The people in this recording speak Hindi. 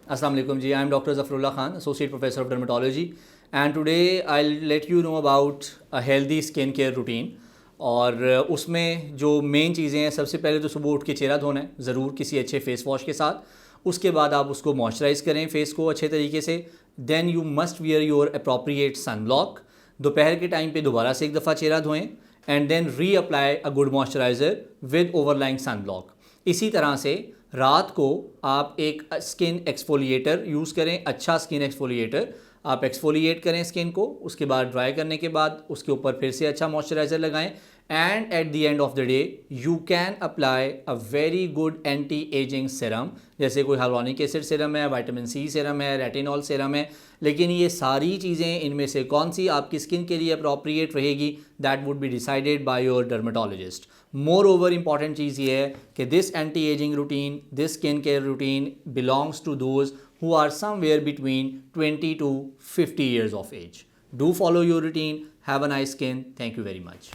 Assalamu alaikum ji. I am Dr. Zafrullah Khan, Associate Professor of Dermatology, and today I'll let you know about a healthy skin care routine. और उसमें जो मेन चीज़ें हैं, सबसे पहले तो सुबह उठ के चेहरा धोना है ज़रूर किसी अच्छे फेस वॉश के साथ। उसके बाद आप उसको मॉइस्चराइज़ करें फेस को अच्छे तरीके से। Then you must wear your appropriate sun block. दोपहर के टाइम पे दोबारा से एक दफ़ा चेहरा धोएं and then reapply a good moisturiser with overlying sun block. इसी तरह से रात को आप एक स्किन एक्सफोलिएटर यूज़ करें, अच्छा स्किन एक्सफोलिएटर। आप एक्सफोलिएट करें स्किन को, उसके बाद ड्राई करने के बाद उसके ऊपर फिर से अच्छा मॉइस्चराइज़र लगाएं and at the end of the day you can apply a very good anti ageing serum, जैसे कोई हाइलुरोनिक एसिड सीरम है, विटामिन सी सीरम है, रेटिनॉल सीरम है। लेकिन ये सारी चीज़ें, इनमें से कौन सी आपकी स्किन के लिए अप्रोप्रिएट रहेगी, that would be decided by your dermatologist. Moreover important चीज़ ये है कि this anti ageing routine, this skin care routine belongs to those who are somewhere between 20 to 50 years of age. Do follow your routine. Have a nice skin. Thank you very much.